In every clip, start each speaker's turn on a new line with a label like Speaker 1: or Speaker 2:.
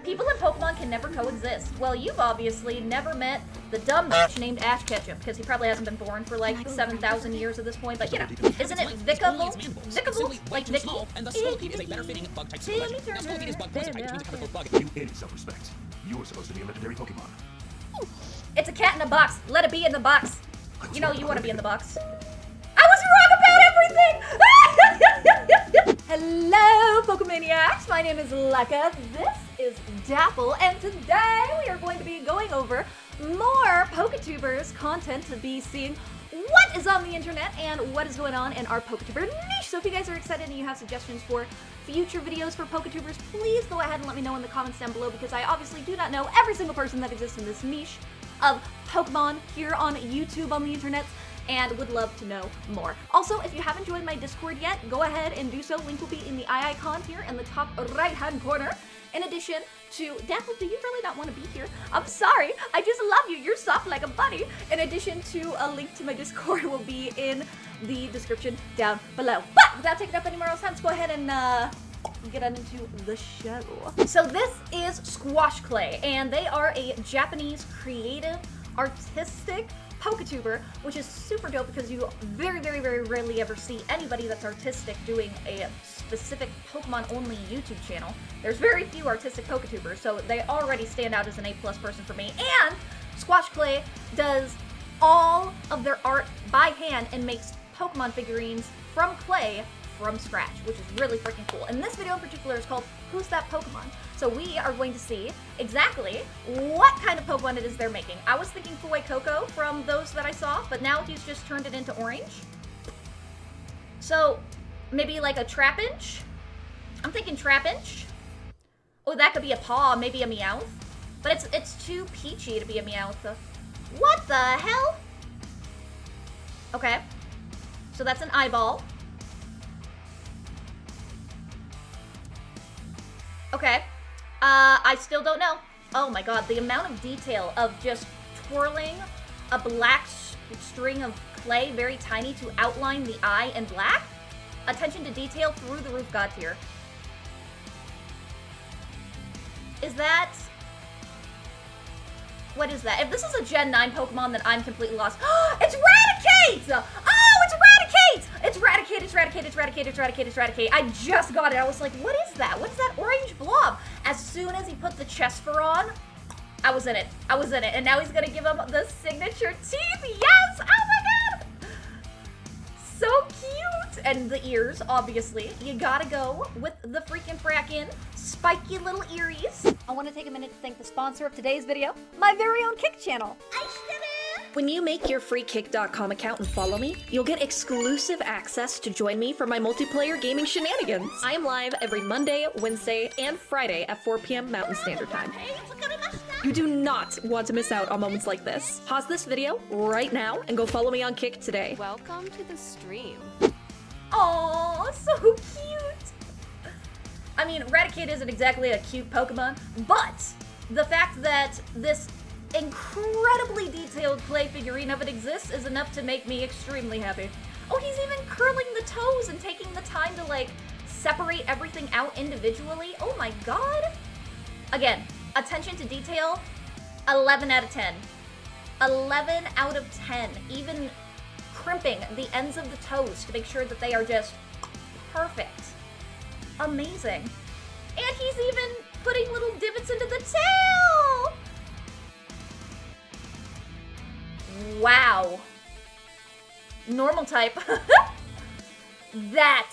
Speaker 1: People and Pokemon can never coexist. Well, you've obviously never met the dumb bitch named Ash Ketchum, because he probably hasn't been born for like 7,000 years at this point, but you know, isn't it Vicable? Vicable? Like Vicky?
Speaker 2: And the Skulky is a better fitting bug-type squid. The Skulky is bug-plus type, which means a comical bug.
Speaker 3: You idiot self-respect. You're supposed to be a legendary Pokemon.
Speaker 1: It's a cat in a box. Let it be in the box. You know you want to be in the box. I was wrong about everything! Hello, Pokemaniacs! My name is Lekka. This is Dapple, and today we are going to be going over more PokeTubers content to be seeing what is on the internet and what is going on in our PokeTuber niche. So if you guys are excited and you have suggestions for future videos for PokeTubers, please go ahead and let me know in the comments down below, because I obviously do not know every single person that exists in this niche of Pokemon here on YouTube on the internet, and would love to know more. Also, if you haven't joined my Discord yet, go ahead and do so. Link will be in the eye icon here in the top right-hand corner. In addition to, Dapple, do you really not want to be here? I'm sorry, I just love you. You're soft like a bunny. In addition to a link to my Discord will be in the description down below. But without taking up any more else time, let's go ahead and get on into the show. So this is SquashClay, and they are a Japanese creative, artistic PokeTuber, which is super dope because you very, very, very rarely ever see anybody that's artistic doing a specific Pokemon-only YouTube channel. There's very few artistic PokeTubers, so they already stand out as an A+ person for me. And SquashClay does all of their art by hand and makes Pokemon figurines from clay from scratch, which is really freaking cool. And this video in particular is called Who's That Pokemon? So we are going to see exactly what kind of Pokemon it is they're making. I was thinking Fuecoco from those that I saw, but now he's just turned it into orange. So maybe like a Trapinch? I'm thinking Trapinch. Oh, that could be a paw, maybe a Meowth. But it's too peachy to be a Meowth. What the hell? Okay. So that's an eyeball. Okay, I still don't know. Oh my god, the amount of detail of just twirling a black string of clay, very tiny, to outline the eye in black. Attention to detail through the roof god tier. Is that... What is that? If this is a Gen 9 Pokemon, then I'm completely lost. It's Raticate! Oh, it's Raticate! It's Raticate, it's Raticate, it's Raticate, it's Raticate, it's Raticate. I just got it. I was like, what is that? What's that orange blob? As soon as he put the chest fur on, I was in it. I was in it. And now he's gonna give him the signature teeth. Yes! Oh my god! So cute! And the ears, obviously. You gotta go with the freaking frackin' spiky little earries. I want to take a minute to thank the sponsor of today's video, my very own Kick channel. When you make your free Kick.com account and follow me, you'll get exclusive access to join me for my multiplayer gaming shenanigans. I am live every Monday, Wednesday, and Friday at 4 p.m. Mountain Standard Time. You do not want to miss out on moments like this. Pause this video right now and go follow me on Kick today.
Speaker 4: Welcome to the stream.
Speaker 1: Aww, so cute! I mean, Raticate isn't exactly a cute Pokemon, but the fact that this incredibly detailed clay figurine of it exists is enough to make me extremely happy. Oh, he's even curling the toes and taking the time to, like, separate everything out individually. Oh my god! Again, attention to detail, 11 out of 10. 11 out of 10. Even crimping the ends of the toes to make sure that they are just perfect. Amazing. And he's even putting little divots into the tail! Wow. Normal type. That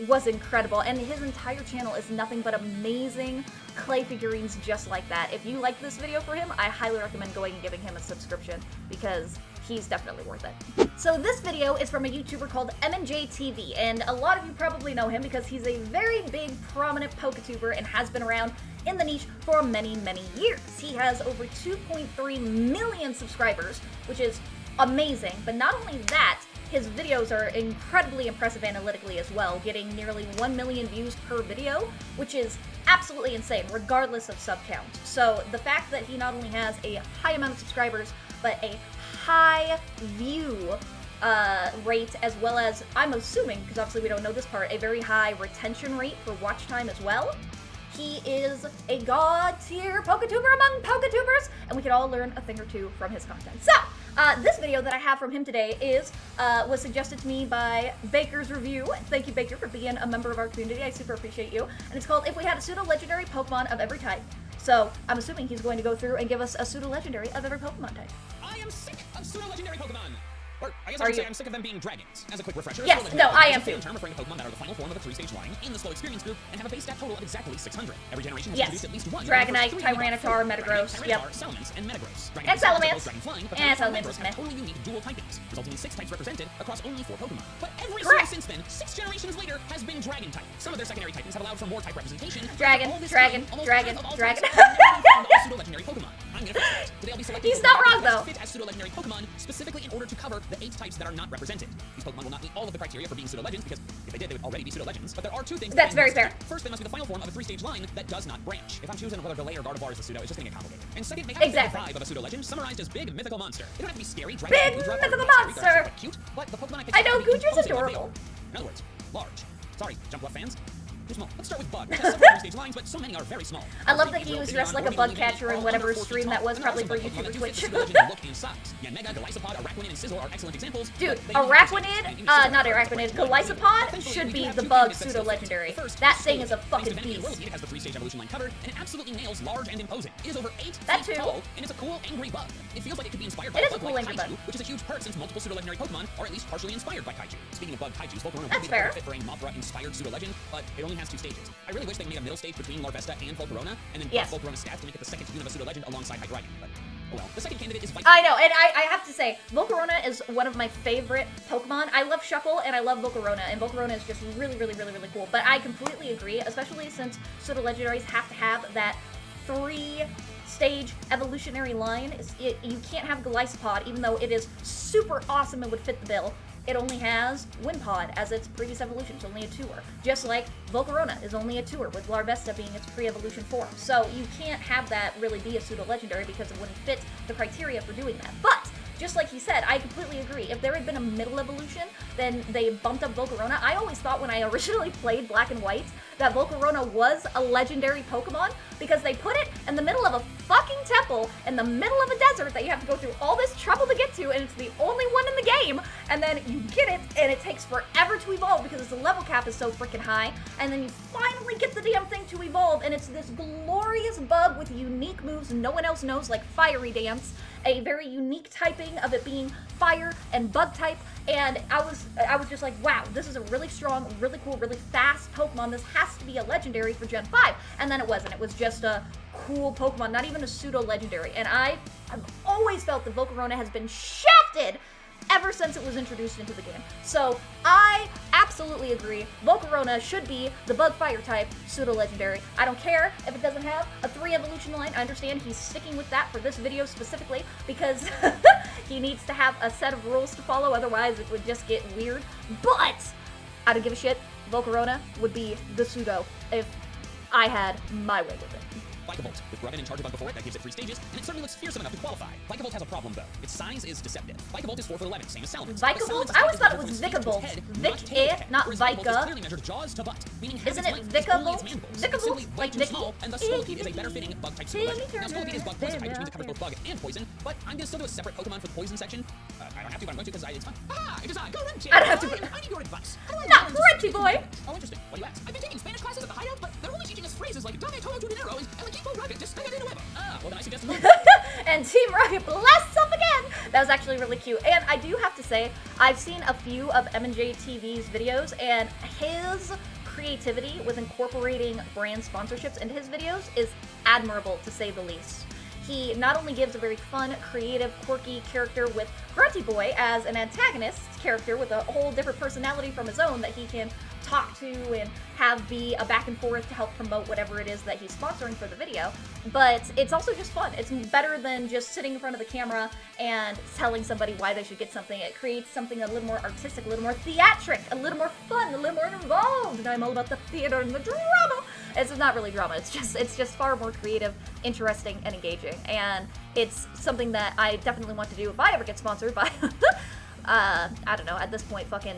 Speaker 1: was incredible. And his entire channel is nothing but amazing clay figurines just like that. If you like this video for him, I highly recommend going and giving him a subscription, because he's definitely worth it. So this video is from a YouTuber called MandJTV, and a lot of you probably know him because he's a very big, prominent PokeTuber and has been around in the niche for many, many years. He has over 2.3 million subscribers, which is amazing, but not only that, his videos are incredibly impressive analytically as well, getting nearly 1 million views per video, which is absolutely insane, regardless of sub count. So the fact that he not only has a high amount of subscribers, but a high view rate, as well as, I'm assuming, because obviously we don't know this part, a very high retention rate for watch time as well. He is a god tier PokeTuber among PokeTubers, and we could all learn a thing or two from his content. So, this video that I have from him today was suggested to me by Baker's Review. Thank you, Baker, for being a member of our community. I super appreciate you. And it's called If We Had a Pseudo-Legendary Pokemon of Every Type. So, I'm assuming he's going to go through and give us a pseudo-legendary of every Pokemon type.
Speaker 2: I am sick of pseudo-legendary Pokemon! Or, I guess I should say I'm sick of them being dragons. As a quick refresher,
Speaker 1: yes, no, I am too.
Speaker 2: Is a term referring to Pokemon that are the final form of a 3-stage line in the slow experience group and have a base stat total of exactly 600. Every generation has produced at least one.
Speaker 1: Dragonite, Tyranitar, Metagross, yep.
Speaker 2: Salamence, and Metagross.
Speaker 1: And Salamence.
Speaker 2: And Salamence have totally unique dual typings, resulting in 6 types represented across only 4 Pokemon. But every series since then, 6 generations later, has been dragon type. Some of their secondary typings have allowed for more type representation. Dragon. Pseudo-legendary Pokemon. I'm gonna fix that. Today I'll be selecting
Speaker 1: He's not wrong though.
Speaker 2: Fit as pseudo-legendary Pokemon specifically in order to cover the 8 types that are not represented. These Pokemon will not meet all of the criteria for being pseudo-legends because if they did, they would already be pseudo-legends. But there are 2 things.
Speaker 1: That's very fair.
Speaker 2: First, they must be the final form of a 3-stage line that does not branch. If I'm choosing whether Delay or Gardevoir is a pseudo, it's just gonna get complicated. And second, they have the vibe of a pseudo-legend summarized as big mythical monster. They don't have to be scary.
Speaker 1: Big mythical monster.
Speaker 2: Cute, but the Pokemon I picked.
Speaker 1: I know Gudra's adorable.
Speaker 2: In other words, large. Sorry, Jump Left fans. Too small. Let's start with Bug. It has several 3-stage lines, but so many are very small.
Speaker 1: I love that he was dressed like a bug catcher in whatever stream that was, probably for YouTube or Twitch. Dude, Araquanid, not Araquanid, Golisopod should be the bug pseudo-legendary. That thing is a fucking beast.
Speaker 2: It has the 3-stage evolution line covered, and it absolutely nails large and imposing. It is over 8
Speaker 1: feet
Speaker 2: tall, and it's a cool, angry bug. It feels like it could be inspired by a bug like Kaiju, which is a huge perk since multiple pseudo-legendary Pokemon are at least partially inspired by Kaiju. Speaking of bug Kaijus, Volcarona would be the perfect fit for a Mothra-inspired pseudo-legend, but it only has 2 stages. I really wish they made a middle stage between Larvesta and Volcarona, and then buff Volcarona's stats to make it the second unit of a pseudo-legend alongside Hydreigon. But, oh well. The second candidate is Viper.
Speaker 1: I know, and I have to say, Volcarona is one of my favorite Pokemon. I love Shuckle, and I love Volcarona, and Volcarona is just really, really, really, really cool. But I completely agree, especially since pseudo-legendaries have to have that 3-stage evolutionary line. You can't have Golisopod, even though it is super awesome and would fit the bill. It only has Wimpod as its previous evolution. It's only a 2er. Just like Volcarona is only a 2er, with Larvesta being its pre-evolution form. So you can't have that really be a pseudo-legendary because it wouldn't fit the criteria for doing that. But, just like he said, I completely agree. If there had been a middle evolution, then they bumped up Volcarona. I always thought when I originally played Black and White that Volcarona was a legendary Pokemon because they put it in the middle of a fucking temple in the middle of a desert that you have to go through all this trouble to get to, and it's the only one in the game, and then you get it, and it takes forever to evolve because the level cap is so freaking high, and then you finally get the damn thing to evolve, and it's this glorious bug with unique moves no one else knows, like Fiery Dance, a very unique typing of it being fire and bug type, and I was just like, wow, this is a really strong, really cool, really fast Pokemon. This has to be a legendary for Gen 5. And then it wasn't. It was just a cool Pokemon, not even a pseudo-legendary. And I've always felt that Volcarona has been shafted ever since it was introduced into the game. So I absolutely agree. Volcarona should be the bug fire type pseudo-legendary. I don't care if it doesn't have a 3 evolution line. I understand he's sticking with that for this video specifically because he needs to have a set of rules to follow, otherwise it would just get weird. But I don't give a shit. Volcarona would be the pseudo if I had my way with it.
Speaker 2: Vikavolt, with Grubbin in charge of Bug before it, that gives it 3 stages, and it certainly looks fearsome enough to qualify. Vikavolt has a problem, though. Its size is deceptive. Vikavolt is 4'11", same as Salamence.
Speaker 1: Vikavolt? I always thought it was Vikavolt. Vik-it, not Vika.
Speaker 2: Clearly measured jaws to butt, meaning
Speaker 1: isn't it Vikavolt? Vikavolt? Like Vicky?
Speaker 2: And thus Scolipede is a better fitting bug-type pseudo-legend. Now Scolipede is bug poison type, which means it covers both bug and poison, but I'm gonna still do a separate Pokemon for the poison section. I don't have to, but I'm going to because it's fun. Ah, it is I, go Renty!
Speaker 1: I don't have to.
Speaker 2: I need your advice.
Speaker 1: Not Renty, boy!
Speaker 2: Oh, interesting. What do you ask? I've been taking Spanish classes at the hideout, but they're only teaching us phrases like Dame todo tu dinero and El equipo rocket despega de nuevo. Ah, well then I suggest
Speaker 1: And Team Rocket blasts up again! That was actually really cute. And I do have to say, I've seen a few of MandJTV's videos, and his creativity with incorporating brand sponsorships into his videos is admirable, to say the least. He not only gives a very fun, creative, quirky character with Grunty Boy as an antagonist character with a whole different personality from his own that he can talk to and have be a back and forth to help promote whatever it is that he's sponsoring for the video, but it's also just fun. It's better than just sitting in front of the camera and telling somebody why they should get something. It creates something a little more artistic, a little more theatric, a little more fun, a little more involved, and I'm all about the theater and the drama. It's not really drama, it's just far more creative, interesting, and engaging, and it's something that I definitely want to do if I ever get sponsored by, I don't know, at this point, fucking,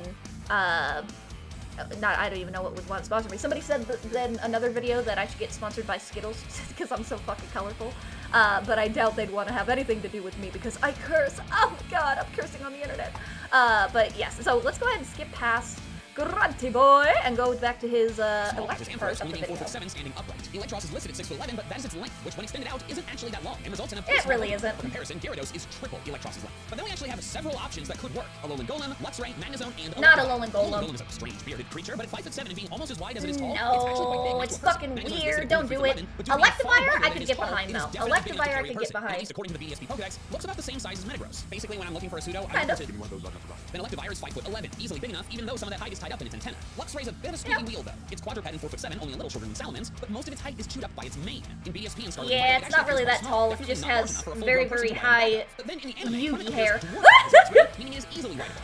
Speaker 1: I don't even know what would want to sponsor me. Somebody said then another video that I should get sponsored by Skittles because I'm so fucking colorful. But I doubt they'd want to have anything to do with me because I curse. Oh god, I'm cursing on the internet. But yes, so let's go ahead and skip past Grunty Boy and go back to his electric part of the video.
Speaker 2: 4'7", standing upright. Electros is listed at 6'11", but that is its length, which when extended out isn't actually that long and results in a
Speaker 1: It really isn't.
Speaker 2: For comparison, Gyarados is triple Electros' length. But then we actually have several options that could work. Alolan Golem, Luxray, Magnezone, and
Speaker 1: not Alolan Golem.
Speaker 2: Alolan Golem is a strange bearded creature, but at 5'7" and being almost as wide as it is tall,
Speaker 1: no, it's fucking weird. Don't do it. Electivire, I could get behind though. Electivire, I could get behind.
Speaker 2: At least according to the BSP Pokedex, looks about the same size as Metagross. Basically, when I'm looking for a pseudo,
Speaker 1: kind of.
Speaker 2: Then Electivire is 5'11", easily big enough, even though some of that height is tied up in its antenna. Luxray's a bit of a squeaky wheel, though. It's quadruped and 4'7", only a little shorter than Salaman's, but most of its height is chewed up by its mane. In BSP and Scarlet,
Speaker 1: yeah, it's not really that tall. It just has very, very high Yugi hair.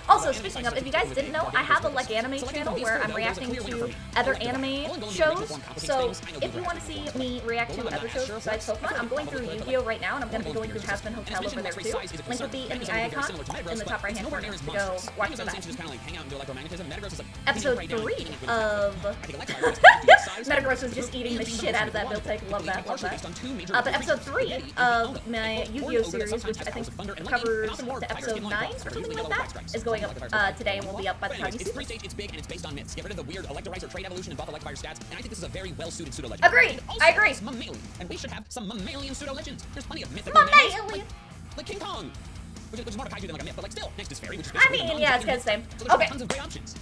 Speaker 1: Also, speaking of, if you guys didn't know, I have a LeckaMon channel where I'm reacting to other anime shows. So if you want to see me react to other shows besides Pokemon, I'm going through Yu-Gi-Oh right now, and I'm going to be going through Hazbin Hotel over there too. Link will be in the icon in the top right-hand corner to go watch for that. Episode 3 of Metagross was just eating the shit out of that Build-Take. Love that, love that. But episode 3 of my Yu-Gi-Oh series, which I think covers to episode 9 or something like that, is going up today and will be up by the time you see this.
Speaker 2: It's big and it's based on myths. Get rid of the weird Electorizer trait evolution and buff Electivire stats, and I think this is a very well-suited pseudo-legend.
Speaker 1: Agreed! I agree!
Speaker 2: It's mammalian, and we should have some mammalian pseudo-legends. There's plenty of mythical
Speaker 1: mammalian!
Speaker 2: Like King Kong! Which is more of a kaiju than like a myth, but like still, next is fairy, which is
Speaker 1: I mean, yeah, it's kind of the same.
Speaker 2: So there's
Speaker 1: Okay.
Speaker 2: tons of great options.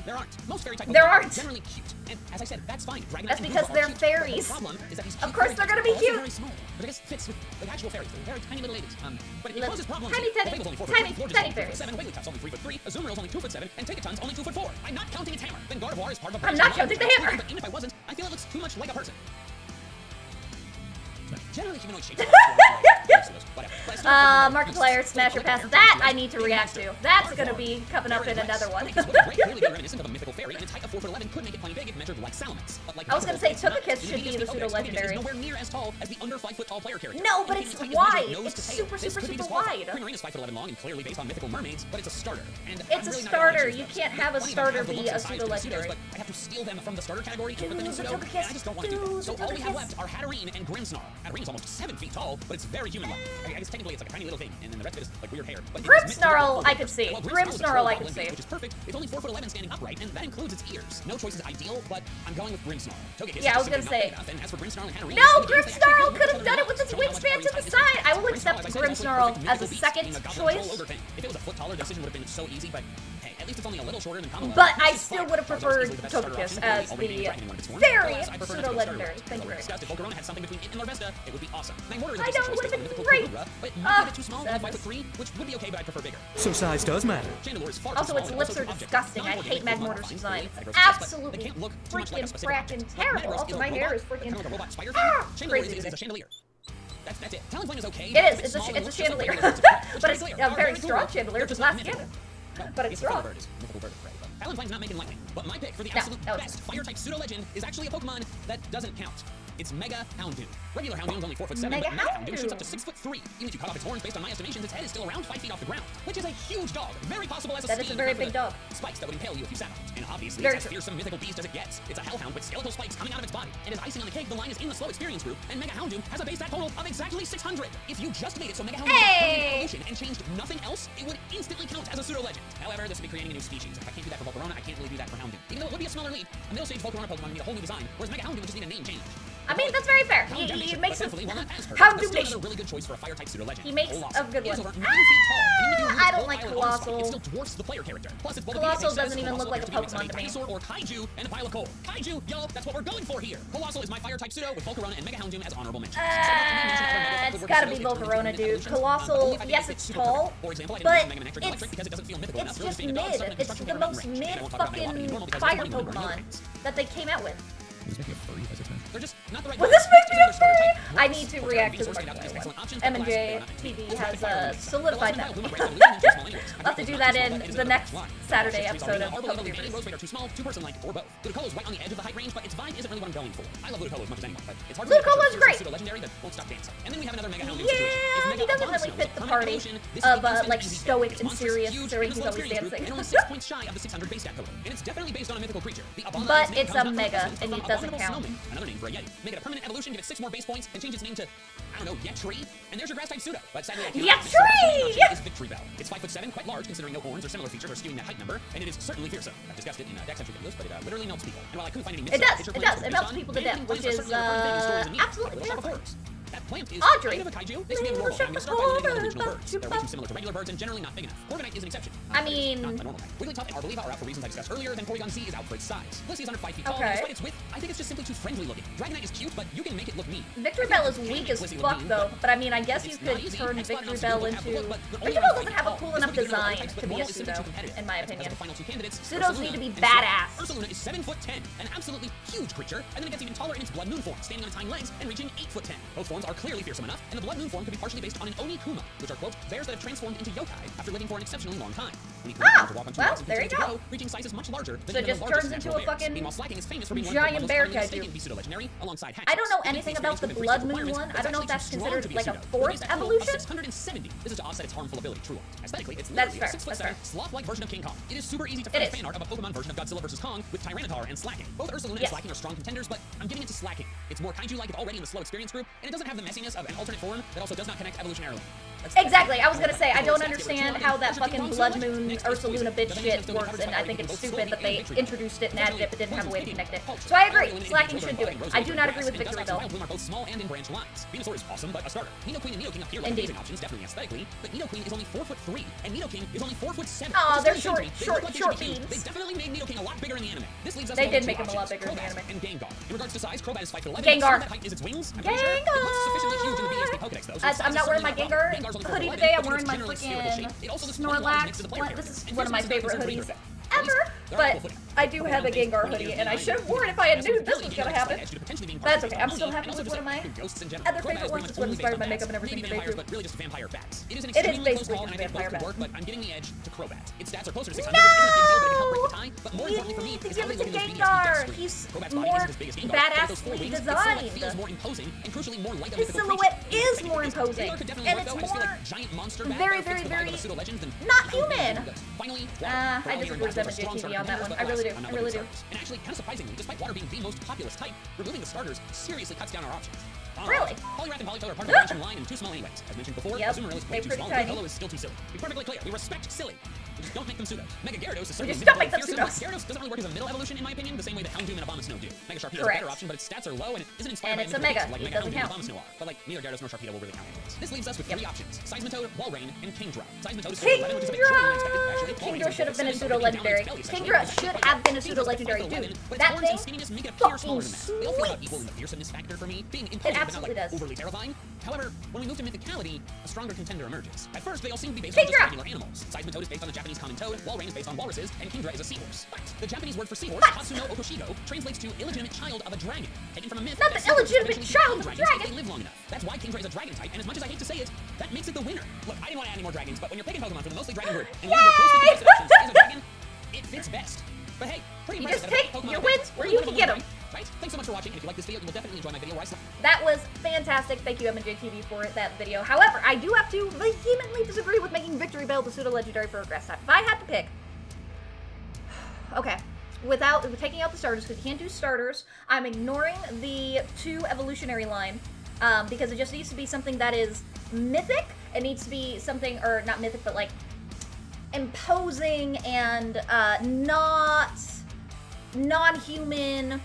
Speaker 2: There aren't. Most fairy type
Speaker 1: There
Speaker 2: Pokemon
Speaker 1: aren't.
Speaker 2: are generally cute. And as I said, that's fine.
Speaker 1: That's because they're fairies.
Speaker 2: The problem is that these
Speaker 1: Of course they're gonna be cute.
Speaker 2: very small, but I guess fits with like actual fairies. They're very tiny little ladies. But it causes problems.
Speaker 1: Tiny,
Speaker 2: Fable's only 4 foot
Speaker 1: tiny,
Speaker 2: 3,
Speaker 1: tiny fairies.
Speaker 2: 7, Wigglytuff's only 3'3", Azumarill's only 2'7", and Tigaton's only 2'4". I'm not counting its hammer. Then Gardevoir is part of a
Speaker 1: I'm not counting the hammer.
Speaker 2: But even if I wasn't, I feel it looks too much like a person. Generally humanoid shapes.
Speaker 1: Markiplier, Smasher Pass. That I need to react to. That's gonna be coming up in another one.
Speaker 2: Reminiscent of a mythical fairy, and its height of 4'11" could make it plenty big if measured like Salamence. But like
Speaker 1: I was gonna say Togekiss should be the pseudo-legendary.
Speaker 2: Nowhere near as tall as the under 5 foot tall player character.
Speaker 1: No, but it's wide. It's super, super, super wide.
Speaker 2: Primarine is 5'11" long and clearly based on mythical mermaids, but it's a starter. And
Speaker 1: it's a starter. You can't have a starter be a pseudo-legendary.
Speaker 2: But I have to steal them from the starter category to put them in pseudo. I just don't want to do that. So all we have left are Hatterene and Grimmsnarl. Hatterene's almost 7 feet tall, but it's very human-like. I guess technically it's like a tiny little thing, and then the rest of it is like weird hair. But
Speaker 1: Grimmsnarl, I could see. Grimmsnarl, I could see.
Speaker 2: Which is perfect. It's only 4'11" standing upright, and that includes its ears. No choice is ideal, but I'm going with Grimmsnarl.
Speaker 1: Yeah, I was gonna say.
Speaker 2: And as for Grimmsnarl and Hatterene,
Speaker 1: no, Grimmsnarl could have done it with its wingspan to the side. I will accept Grimmsnarl as a second choice.
Speaker 2: If it was a foot taller, the decision would have been so easy, but hey, at least it's only a little shorter than common.
Speaker 1: But I still would have preferred Togekiss as the very pseudo-legendary. Thank you very much.
Speaker 2: If Volcarona had something between it and Larvesta, it would be awesome.
Speaker 1: I know, it would have been great.
Speaker 2: But a bit too small, only 5'3", which would be okay, but I prefer bigger.
Speaker 4: So size does matter.
Speaker 1: Also, its lips are disgusting. I hate Magmortar's design. It's absolutely freaking fracking terrible. Also, my hair is freaking crazy.
Speaker 2: It's a chandelier. That's it. Talonflame is okay.
Speaker 1: It is. It's a chandelier. But it's a very strong chandelier. It's last skin. But it's strong.
Speaker 2: Talonflame's not making lightning, but my pick for the absolute best fire-type pseudo-legend is actually a Pokemon that doesn't count. It's Mega Houndoom. Regular Houndoom's only 4'7", but Mega Houndoom shoots up to 6'3". Even if you cut off its horns, based on my estimations, its head is still around 5 feet off the ground, which is a huge dog. Very possible as a
Speaker 1: That is a very big dog.
Speaker 2: Spikes that would impale you if you sat on it. And obviously, it's as fearsome mythical beast as it gets. It's a hellhound with skeletal spikes coming out of its body. And as icing on the cake, the line is in the slow experience group, and Mega Houndoom has a base stat total of exactly 600. If you just made it so Mega Houndoom is evolution and changed nothing else, it would instantly count as a pseudo-legend. However, this would be creating a new species. If I can't do that for Volcarona, I can't really do that for Houndoom. Even though it would be a smaller leap, a middle-stage Volcarona Pokemon would need a whole new design, whereas Mega Houndoom would just need a name change.
Speaker 1: I mean, that's very fair. He makes a
Speaker 2: Houndoom Nation. A really good choice for a fire-type pseudo-legend.
Speaker 1: He makes a good one.
Speaker 2: I
Speaker 1: don't like Colossal.
Speaker 2: It still dwarfs the player character. Plus, it's
Speaker 1: Colossal doesn't even look like a Pokemon to me.
Speaker 2: Or Kaiju and a pile of coal. Kaiju, yo, that's what we're going for here. Colossal is my fire-type pseudo with Volcarona and Mega Houndoom as honorable mentions.
Speaker 1: It's gotta be Volcarona, dude. Colossal, yes, it's tall, but it's just mid. It's the most mid fucking fire Pokemon that they came out with.
Speaker 2: They're just not the right
Speaker 1: Will
Speaker 2: ones.
Speaker 1: this make me a
Speaker 2: Starter
Speaker 1: furry?
Speaker 2: type
Speaker 1: I
Speaker 2: works.
Speaker 1: need to
Speaker 2: Or
Speaker 1: react to
Speaker 2: Venusaur
Speaker 1: the
Speaker 2: started out as excellent options, but alas, they are not
Speaker 1: MandJTV
Speaker 2: made.
Speaker 1: has solidified that.
Speaker 2: I'll
Speaker 1: I'll have to do that in the next Saturday episode of
Speaker 2: PokeTubers.
Speaker 1: PokeTubers.
Speaker 2: Are too small, too person-like, or both. Ludicolo's right on the edge of the height range, but its vibe isn't really what I'm going for. I love Ludicolo as much as anyone, but it's hard to
Speaker 1: Ludicolo's great.
Speaker 2: pseudo-legendary that won't stop dancing. And then we have another Mega Houndoom
Speaker 1: Yeah,
Speaker 2: situation.
Speaker 1: he doesn't really fit the party of like stoic and serious, so he's always dancing.
Speaker 2: And only 6 points shy of the 600 base stat total. And it's definitely based on a mythical creature. The Abala
Speaker 1: But
Speaker 2: is named
Speaker 1: it's
Speaker 2: comes
Speaker 1: a
Speaker 2: up
Speaker 1: mega,
Speaker 2: from
Speaker 1: and it
Speaker 2: Abominable
Speaker 1: doesn't count.
Speaker 2: Snowman, another name for a Yeti. Make it a permanent evolution, give it 6 more base points, and change its name to, I don't know, Yettree. And there's your grass type pseudo. But sadly, I cannot.
Speaker 1: Yettree!
Speaker 2: Is Victory Bell. It's 5'7", quite large considering no horns or similar features are skewing that height number, and it is certainly fearsome. I've discussed it in Dex entry videos, but it literally melts people. And while I couldn't find any
Speaker 1: It
Speaker 2: myths,
Speaker 1: does. It melts people to death, which is absolutely terrifying.
Speaker 2: That plant is
Speaker 1: Audrey.
Speaker 2: kind of a kaiju. They should be normal. I'm going to start by eliminating the regional birds. They're way too similar to regular birds and generally not big enough. Corviknight is an exception.
Speaker 1: I mean...
Speaker 2: Not a normal type. Wigglytuff and Arboliva are out for reasons I discussed earlier, then Porygon Z is out for its size. Blissey is under 5 feet tall,
Speaker 1: Okay.
Speaker 2: and despite its width, I think it's just simply too friendly looking. Dragonite is cute, but you can make it look mean.
Speaker 1: Victory Bell is weak as fuck though, but I mean, I guess you could turn Victory Bell into... Victory Bell doesn't have a cool enough design to be a pseudo, in my opinion. Pseudos need to be badass.
Speaker 2: Ursaluna is 7'10", an absolutely huge creature, and then it gets even taller in its Blood Moon form, standing on its hind legs and reaching 8'10". Both forms are clearly fearsome enough, and the Blood Moon form could be partially based on an Oni-Kuma, which are, quote, bears that have transformed into yokai after living for an exceptionally long time.
Speaker 1: Well, there you go.
Speaker 2: Reaching sizes much larger than
Speaker 1: So it just turns into a fucking giant bear kaiju. I don't know anything about the Blood Moon one. I don't know if that's considered like a fourth evolution.
Speaker 2: 670. This is to offset its harmful ability, True Art. Aesthetically, it's
Speaker 1: That's
Speaker 2: literally
Speaker 1: fair,
Speaker 2: a 6'7", sloth-like version of King Kong. It is super easy to
Speaker 1: It
Speaker 2: find
Speaker 1: is.
Speaker 2: fan art of a Pokemon version of Godzilla vs. Kong with Tyranitar and Slacking. Both Ursaluna
Speaker 1: Yes.
Speaker 2: and Slacking are strong contenders, but I'm getting into Slacking. It's more kaiju-like, it's already in the slow experience group, and it doesn't have the messiness of an alternate form that also does not connect evolutionarily.
Speaker 1: Exactly, I was gonna say, I don't understand how that fucking Blood Moon Ursaluna bitch shit works, and I think it's stupid that they introduced it and added it but didn't have a way to connect it. So I agree, Slacking should do it. I do not agree with Victory Bell.
Speaker 2: Are both small and in branch lines. Venusaur is awesome, but a starter. Nidoqueen and Nidoking appear like
Speaker 1: Indeed.
Speaker 2: amazing options, definitely aesthetically, but Nidoqueen is only 4'3", and Nidoking is only 4'7".
Speaker 1: Aw, they're
Speaker 2: Which is
Speaker 1: short,
Speaker 2: really insane to me. They
Speaker 1: short,
Speaker 2: look like they
Speaker 1: short
Speaker 2: should be huge.
Speaker 1: beams.
Speaker 2: They definitely made Nidoking a lot bigger in the anime. This leaves us
Speaker 1: They
Speaker 2: with
Speaker 1: did
Speaker 2: two
Speaker 1: make him a lot
Speaker 2: options,
Speaker 1: bigger in the
Speaker 2: Crobat
Speaker 1: anime.
Speaker 2: and Gengar. In regards to size, Crobat is 5'11".
Speaker 1: Gengar.
Speaker 2: That height is its wings. I'm pretty sure. It looks sufficiently huge in the BHP Pokedex, though. So its
Speaker 1: I'm
Speaker 2: size
Speaker 1: not
Speaker 2: is
Speaker 1: wearing my
Speaker 2: certainly
Speaker 1: Gengar
Speaker 2: Gengar's only
Speaker 1: hoodie
Speaker 2: 4'11",
Speaker 1: today, I'm
Speaker 2: but
Speaker 1: wearing my
Speaker 2: generally spherical shape.
Speaker 1: freaking
Speaker 2: It also looks pretty large next to the player
Speaker 1: Snorlax.
Speaker 2: character.
Speaker 1: This is
Speaker 2: And
Speaker 1: one of my
Speaker 2: fearsome
Speaker 1: favorite
Speaker 2: designs
Speaker 1: hoodies
Speaker 2: are
Speaker 1: ever, but I do have a Gengar hoodie, and I should have worn it if I had knew this was gonna happen. That's okay, I'm still happy with one of my other favorite ones. It's what inspired my makeup and everything today, too.
Speaker 2: But really just vampire bats. It is an
Speaker 1: It is
Speaker 2: extremely close
Speaker 1: basically
Speaker 2: call,
Speaker 1: just
Speaker 2: and I think
Speaker 1: vampire
Speaker 2: both could
Speaker 1: bat.
Speaker 2: work, but I'm giving the edge to Crobat. Its stats are closer to 600, which isn't a big deal, but it can help break the tie. But more
Speaker 1: You
Speaker 2: importantly for me,
Speaker 1: need to
Speaker 2: is
Speaker 1: give
Speaker 2: how
Speaker 1: it
Speaker 2: they
Speaker 1: to
Speaker 2: look in those
Speaker 1: Gengar.
Speaker 2: BSP
Speaker 1: He's
Speaker 2: Crobat's body
Speaker 1: more
Speaker 2: isn't as big as Gengar, but those four
Speaker 1: badassly
Speaker 2: wings, its silhouette
Speaker 1: designed.
Speaker 2: feels more imposing, and crucially more like a
Speaker 1: His
Speaker 2: mythical
Speaker 1: silhouette
Speaker 2: creature.
Speaker 1: is more imposing,
Speaker 2: Gengar could definitely
Speaker 1: and
Speaker 2: work,
Speaker 1: it's
Speaker 2: though. I just feel
Speaker 1: more
Speaker 2: like giant monster bat
Speaker 1: very,
Speaker 2: that fits the vibe
Speaker 1: very
Speaker 2: of a pseudo-legend than
Speaker 1: not human.
Speaker 2: Finally,
Speaker 1: I disagree with MandJTV on that one. I really do. I really do.
Speaker 2: And actually, kind of surprisingly, despite water being the most populous type, removing the starters seriously cuts down our options.
Speaker 1: Really?
Speaker 2: Poliwrath and Politoed are part of the branching line and too small anyways. As mentioned before,
Speaker 1: Yep,
Speaker 2: Azumarill is
Speaker 1: they're
Speaker 2: way too
Speaker 1: pretty
Speaker 2: small,
Speaker 1: tiny.
Speaker 2: Ludicolo is still too silly. To be perfectly clear, we respect silly. We just don't make them pseudos. Mega Gyarados is certainly
Speaker 1: just don't make them
Speaker 2: fearsome, but
Speaker 1: pseudos.
Speaker 2: Gyarados doesn't really work as a middle evolution in my opinion, the same way that Houndoom and Abomasnow do. Mega Sharpedo is a
Speaker 1: Correct.
Speaker 2: better option, but its stats are low and it isn't inspired
Speaker 1: And
Speaker 2: by
Speaker 1: it's a
Speaker 2: mythical
Speaker 1: mega.
Speaker 2: beasts like
Speaker 1: It
Speaker 2: Mega
Speaker 1: doesn't
Speaker 2: Houndoom and
Speaker 1: count.
Speaker 2: Abomasnow are. But like, neither Gyarados nor Sharpedo will really count anyways. This leaves us with three options. Seismitoad, Walrein, and Kingdra. Seismitoad is 11, which is a bit shorter than expected, actually.
Speaker 1: Kingdra should have been a pseudo-legendary. Kingdra should have been a pseudo-legendary, dude. That thing fucking
Speaker 2: They all feel about equal in
Speaker 1: sweeps.
Speaker 2: the fearsomeness factor for me, being imposing but not
Speaker 1: absolutely
Speaker 2: like
Speaker 1: does.
Speaker 2: overly terrifying. However, when we move to mythicality, a stronger contender emerges. At first, they all seem to be based on just
Speaker 1: Kingdra!
Speaker 2: regular animals. Seismitoad is based on the Japanese common toad, Walrein is based on walruses, and Kingdra is a seahorse. But the Japanese word for seahorse,
Speaker 1: But-
Speaker 2: Tatsuno Okoshigo, translates to illegitimate child of a dragon, taken from a myth.
Speaker 1: Not
Speaker 2: that
Speaker 1: the illegitimate
Speaker 2: seahorses
Speaker 1: child
Speaker 2: eventually
Speaker 1: of a
Speaker 2: become dragons
Speaker 1: dragon.
Speaker 2: if they live long enough. That's why Kingdra is a dragon type, and as much as I hate to say it, that makes it the winner. Look, I didn't want to add any more dragons, but when you're picking Pokemon from the mostly dragon group, and one of your closely contested options is a dragon, it fits best. But hey, pretty
Speaker 1: You
Speaker 2: impressive
Speaker 1: just
Speaker 2: that
Speaker 1: take
Speaker 2: Pokemon
Speaker 1: your
Speaker 2: event
Speaker 1: wins where
Speaker 2: will
Speaker 1: you
Speaker 2: live
Speaker 1: can
Speaker 2: on
Speaker 1: get
Speaker 2: one
Speaker 1: 'em.
Speaker 2: night, right? Thanks so much for watching, and if you like this video, you will definitely enjoy my video where I
Speaker 1: That was fantastic. Thank you, MandJTV, for that video. However, I do have to vehemently disagree with making Victory Bell the pseudo-legendary for a grass type. If I had to pick... Okay. Without taking out the starters, because you can't do starters, I'm ignoring the 2 evolutionary line, because it just needs to be something that is mythic. It needs to be something, or not mythic, but like imposing and not non-human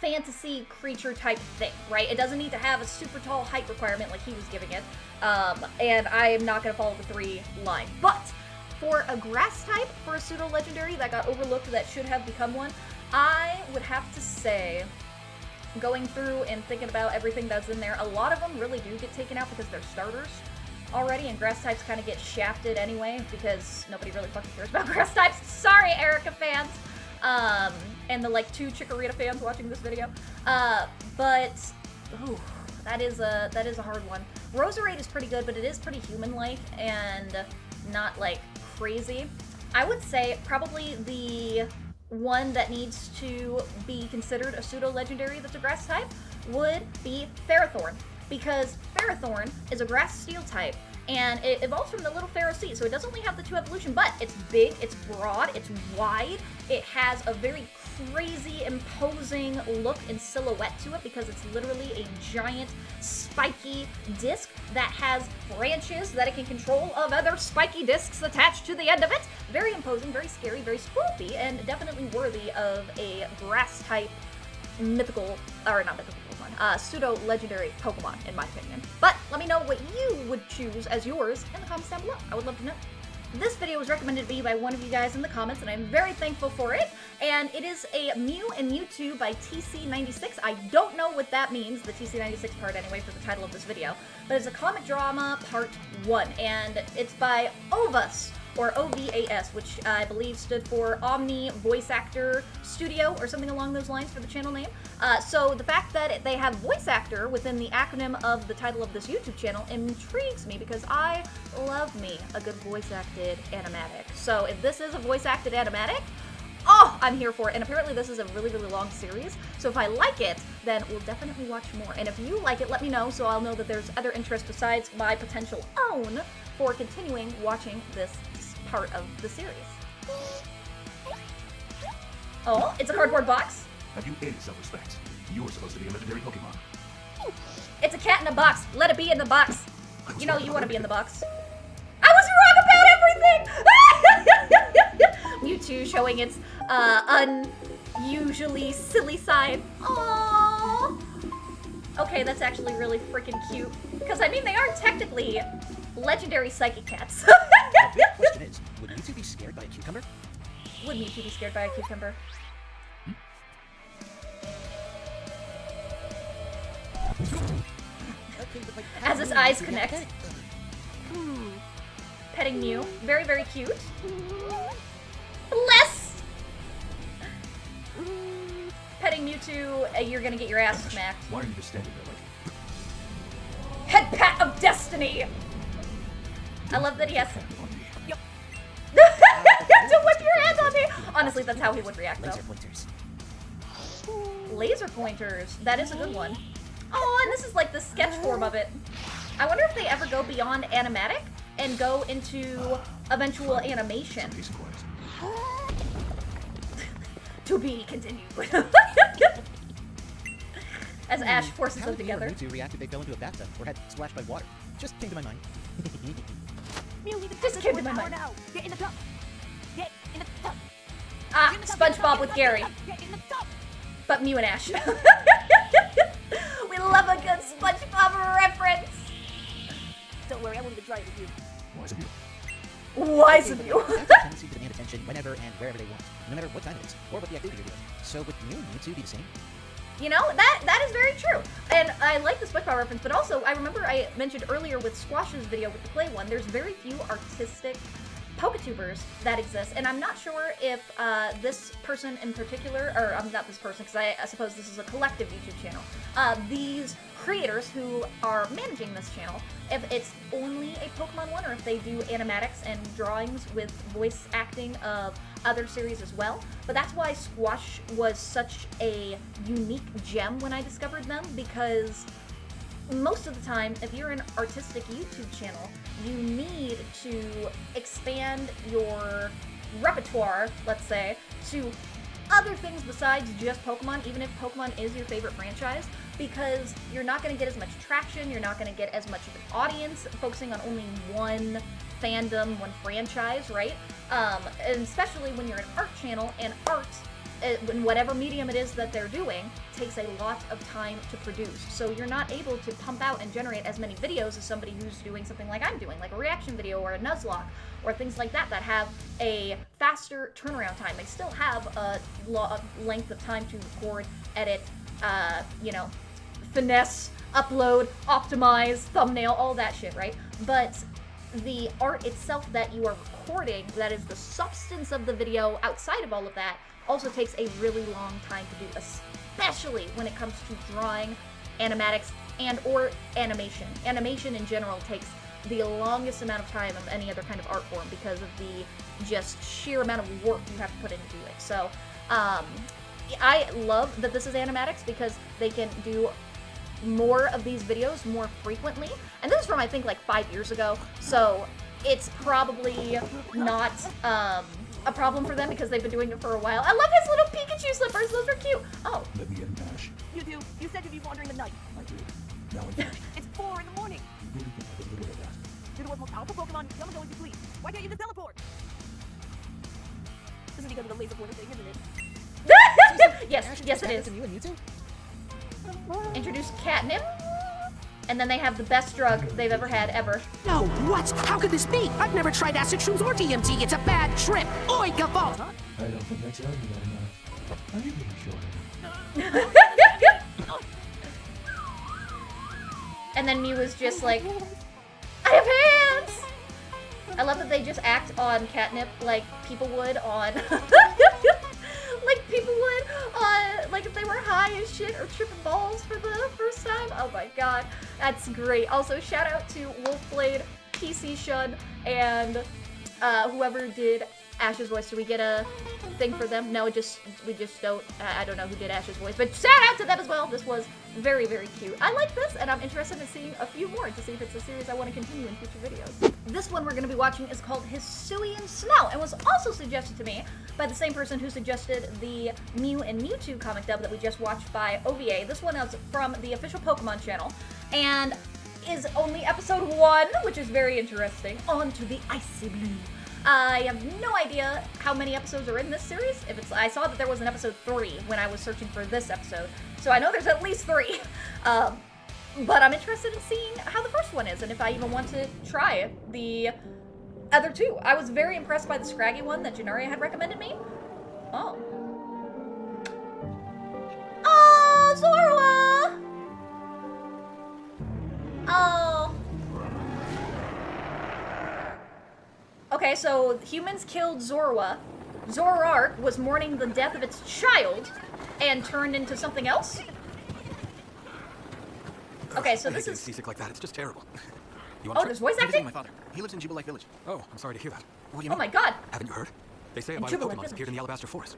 Speaker 1: fantasy creature type thing, right? It doesn't need to have a super tall height requirement like he was giving it, and I am not going to follow the 3 line. But for a grass type, for a pseudo-legendary that got overlooked that should have become one, I would have to say, going through and thinking about everything that's in there, a lot of them really do get taken out because they're starters already, and grass types kind of get shafted anyway because nobody really fucking cares about grass types. Sorry, Erica fans. and the like 2 Chikorita fans watching this video. But ooh, that is a hard one. Roserade is pretty good, but it is pretty human-like and not like crazy. I would say probably the one that needs to be considered a pseudo-legendary that's a grass type would be Ferrothorn, because Ferrothorn is a grass steel type, and it evolves from the little Ferroseed, so it does only have the 2 evolution, but it's big, it's broad, it's wide, it has a very crazy, imposing look and silhouette to it because it's literally a giant, spiky disc that has branches that it can control of other spiky discs attached to the end of it. Very imposing, very scary, very spoopy, and definitely worthy of a grass-type mythical, or not mythical Pokemon, pseudo-legendary Pokemon, in my opinion. But let me know what you would choose as yours in the comments down below. I would love to know. This video was recommended to me by one of you guys in the comments, and I'm very thankful for it. And it is a Mew and Mewtwo by TC96. I don't know what that means, the TC96 part anyway, for the title of this video. But it's a comic drama part 1, and it's by OVAS, or OVAS, which I believe stood for Omni Voice Actor Studio, or something along those lines for the channel name. So the fact that they have voice actor within the acronym of the title of this YouTube channel intrigues me, because I love me a good voice-acted animatic. So if this is a voice-acted animatic, oh, I'm here for it. And apparently this is a really, really long series, so if I like it, then we'll definitely watch more. And if you like it, let me know, so I'll know that there's other interest besides my potential own for continuing watching this part of the series. Oh, it's a cardboard box.
Speaker 3: Have you any self-respect? You're supposed to be a legendary Pokemon.
Speaker 1: It's a cat in a box. Let it be in the box. You know you want to be in the box. I was wrong about everything! Mewtwo showing its unusually silly side. Aww. Okay, that's actually really freaking cute. Because, I mean, they are technically legendary psychic cats.
Speaker 2: The big question is, would Mewtwo be scared by a cucumber?
Speaker 1: Would Mewtwo be scared by a cucumber? As his eyes connect. Petting Mew. Very, very cute. Bless! Petting Mewtwo, you're gonna get your ass smacked.
Speaker 3: Why are you just standing there like...
Speaker 1: Head pat of destiny! I love that he has
Speaker 2: Yep.
Speaker 1: to whip your hands on me! Honestly, that's how he would react, though.
Speaker 2: Laser pointers.
Speaker 1: Laser pointers. That is a good one. Oh, and this is like the sketch form of it. I wonder if they ever go beyond animatic and go into eventual animation. To be continued. As Ash forces
Speaker 2: How
Speaker 1: them
Speaker 2: would
Speaker 1: together.
Speaker 2: Mewtwo react if they fell into a bathtub or had splashed by water? Just came to my mind.
Speaker 1: Just came to my mind.
Speaker 4: Now. Get in the tub. Get in the tub.
Speaker 1: Ah, SpongeBob with Gary.
Speaker 4: Get in the tub.
Speaker 1: But Mew and Ash. We love a good SpongeBob reference.
Speaker 4: Don't worry, I won't even try it with you.
Speaker 3: Wise of you.
Speaker 1: Wise of you.
Speaker 2: Cats have a tendency to demand attention whenever and wherever they want, no matter what time it is, or what the activity you're doing. So would Mew and Mewtwo be the same?
Speaker 1: You know, that is very true. And I like the SpongeBob reference, but also I remember I mentioned earlier with Squash's video with the Clay one, there's very few artistic PokeTubers that exist, and I'm not sure if this person in particular, or not this person, because I suppose this is a collective YouTube channel, these creators who are managing this channel, if it's only a Pokemon one, or if they do animatics and drawings with voice acting of other series as well. But that's why Squash was such a unique gem when I discovered them, because most of the time, if you're an artistic YouTube channel, you need to expand your repertoire, let's say, to other things besides just Pokemon, even if Pokemon is your favorite franchise, because you're not going to get as much traction, you're not going to get as much of an audience focusing on only one fandom, one franchise, right? And especially when you're an art channel, and art, in whatever medium it is that they're doing, takes a lot of time to produce. So you're not able to pump out and generate as many videos as somebody who's doing something like I'm doing, like a reaction video or a Nuzlocke or things like that, that have a faster turnaround time. They still have a length of time to record, edit, you know, finesse, upload, optimize, thumbnail, all that shit, right? But the art itself that you are recording, that is the substance of the video outside of all of that, also takes a really long time to do, especially when it comes to drawing, animatics, and or animation. Animation in general takes the longest amount of time of any other kind of art form because of the just sheer amount of work you have to put into it. So I love that this is animatics because they can do more of these videos more frequently. And this is from, I think, like 5 years ago. So it's probably not a problem for them because they've been doing it for a while. I love his little Pikachu slippers. Those are cute. Oh.
Speaker 3: Let me in, Ash.
Speaker 4: You do. You said you'd be wandering the night.
Speaker 3: I did. Now I finish.
Speaker 4: It's 4 in the morning.
Speaker 3: Who do you think I was little at that?
Speaker 4: You're the world's most powerful Pokemon. Come and go as you please. Why can't you just teleport? This is because of the laser pointer thing, isn't it?
Speaker 1: Yes, yes it is.
Speaker 2: You and Mewtwo?
Speaker 1: Introduce catnip, and then they have the best drug they've ever had, ever.
Speaker 5: No, what? How could this be? I've never tried acid shrooms or DMT. It's a bad trip. Oi, Gavalt!
Speaker 3: I don't think I tell you that enough. Are you really sure?
Speaker 1: And then Mew was just like, I have hands! I love that they just act on catnip like people would on... like people would on... like if they were high as shit or tripping balls for the first time. Oh my god. That's great. Also, shout out to Wolfblade, PC Shun, and whoever did Ash's voice. Do we get a thing for them? No, we just don't. I don't know who did Ash's voice, but shout out to them as well. This was very, very cute. I like this, and I'm interested in seeing a few more to see if it's a series I want to continue in future videos. This one we're going to be watching is called Hisuian Smell, and was also suggested to me by the same person who suggested the Mew and Mewtwo comic dub that we just watched by OVA. This one is from the official Pokemon channel, and is only episode 1, which is very interesting. On to the Icy Blue. I have no idea how many episodes are in this series. I saw that there was an episode 3 when I was searching for this episode, so I know there's at least 3. But I'm interested in seeing how the first one is, and if I even want to try the other 2. I was very impressed by the Scraggy one that Janaria had recommended me. Oh. Oh, Zorua! Oh. Okay, so humans killed Zorua. Zoroark was mourning the death of its child and turned into something else? Okay, so this is...
Speaker 6: seasick like that. It's just terrible. You
Speaker 1: Oh, there's voice acting?
Speaker 6: My father. He lives in Jubilife Village. Oh, I'm sorry to hear that. Well, you
Speaker 1: Oh my god!
Speaker 6: Haven't you heard? They say a
Speaker 1: In
Speaker 6: bunch of
Speaker 1: Jubilife
Speaker 6: Pokemon
Speaker 1: Village.
Speaker 6: appeared in the Alabaster Forest.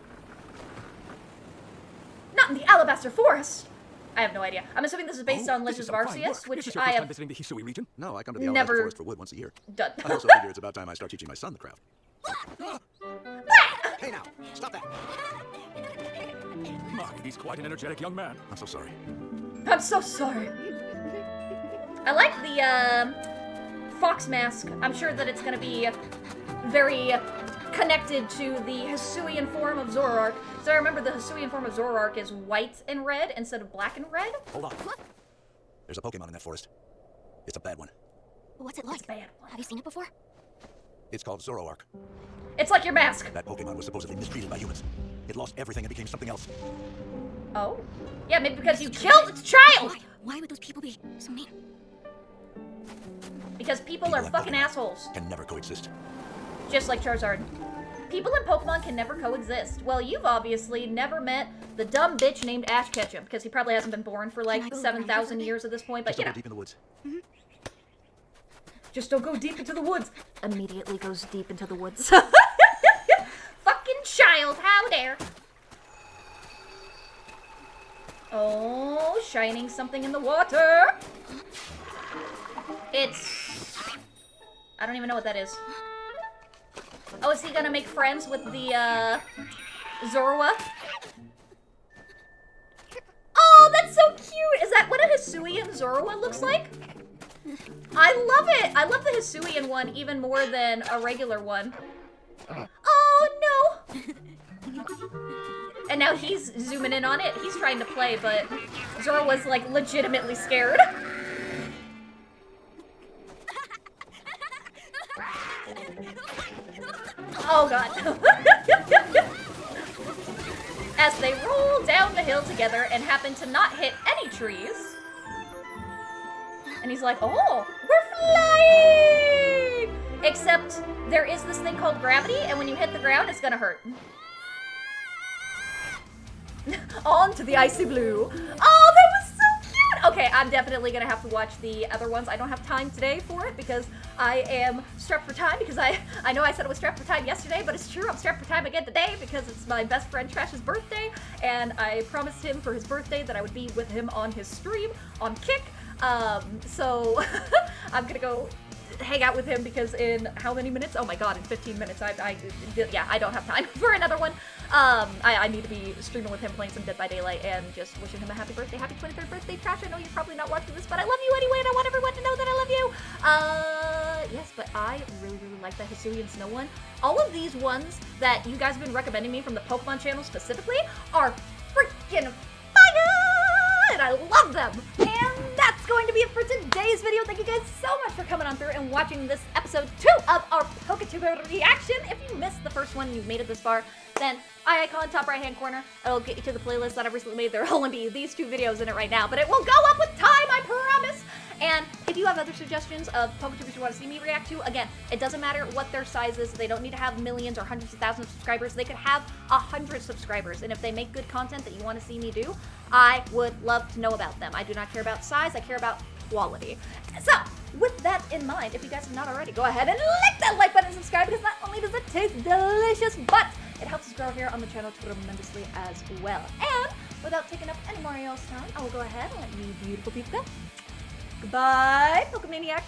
Speaker 1: Not in the Alabaster Forest! I have no idea. I'm assuming this is based on
Speaker 6: this is
Speaker 1: Legends of
Speaker 6: some fine
Speaker 1: Arceus,
Speaker 6: work. Is
Speaker 1: which
Speaker 6: this your
Speaker 1: I
Speaker 6: first time
Speaker 1: have
Speaker 6: visiting the Hisui region? No, I come to the
Speaker 1: never
Speaker 6: Alabaster Forest for wood once a year.
Speaker 1: done.
Speaker 6: I also figure it's about time I start teaching my son the craft. Hey now, stop that.
Speaker 3: My, he's quite an energetic young man.
Speaker 6: I'm so sorry.
Speaker 1: I'm so sorry. I like the fox mask. I'm sure that it's gonna be very connected to the Hisuian form of Zoroark. So I remember the Hisuian form of Zoroark is white and red instead of black and red.
Speaker 6: Hold on. There's a Pokemon in that forest. It's a bad one.
Speaker 7: What's it like?
Speaker 1: It's a bad one.
Speaker 7: Have you seen it before?
Speaker 6: It's called Zoroark.
Speaker 1: It's like your mask.
Speaker 6: That Pokemon was supposedly mistreated by humans. It lost everything and became something else.
Speaker 1: Oh? Yeah, maybe because you killed its child!
Speaker 7: Why would those people be so mean?
Speaker 1: Because people are
Speaker 6: and
Speaker 1: fucking
Speaker 6: Pokemon
Speaker 1: assholes.
Speaker 6: Can never coexist.
Speaker 1: Just like Charizard. People and Pokemon can never coexist. Well, you've obviously never met the dumb bitch named Ash Ketchum, because he probably hasn't been born for like 7,000 years at this point, but
Speaker 6: Just
Speaker 1: you
Speaker 6: go
Speaker 1: know.
Speaker 6: deep in the woods.
Speaker 1: Just don't go deep into the woods. Immediately goes deep into the woods. Fucking child, how dare. Oh, shining something in the water. It's... I don't even know what that is. Oh, is he gonna make friends with the, Zorua? Oh, that's so cute! Is that what a Hisuian Zorua looks like? I love it! I love the Hisuian one even more than a regular one. Oh, no! And now he's zooming in on it. He's trying to play, but Zorua's, like, legitimately scared. Oh, God. As they roll down the hill together and happen to not hit any trees. And he's like, oh, we're flying! Except there is this thing called gravity, and when you hit the ground, it's gonna hurt. on to the icy blue. Oh, that was so cute. Okay, I'm definitely gonna have to watch the other ones. I don't have time today for it because I am strapped for time, because I know I said I was strapped for time yesterday, but it's true, I'm strapped for time again today because it's my best friend Trash's birthday, and I promised him for his birthday that I would be with him on his stream on Kick. So I'm gonna go hang out with him because in how many minutes? Oh my god, in 15 minutes. Yeah, I don't have time for another one. I need to be streaming with him, playing some Dead by Daylight, and just wishing him a happy birthday. Happy 23rd birthday, Trash. I know you're probably not watching this, but I love you anyway, and I want everyone to know that I love you. Yes, but I really like that Hisuian Snow one. All of these ones that you guys have been recommending me from the Pokemon channel specifically are freaking fire, and I love them. And that's going to be it for today's video. Thank you guys so much for coming on through and watching this episode 2 of our PokeTuber reaction. If you missed the first one and you've made it this far, then icon top right hand corner, it'll get you to the playlist that I've recently made. There'll only be these 2 videos in it right now, but it will go up with time, I promise. And if you have other suggestions of PokeTubers you want to see me react to, again, it doesn't matter what their size is. They don't need to have millions or hundreds of thousands of subscribers. They could have 100 subscribers. And if they make good content that you want to see me do, I would love to know about them. I do not care about size. I care about quality. So, with that in mind, if you guys have not already, go ahead and click that like button and subscribe, because not only does it taste delicious, but it helps us grow here on the channel tremendously as well. And without taking up any more of y'all's time, I will go ahead and let you beautiful people go. Goodbye, Pokemaniacs.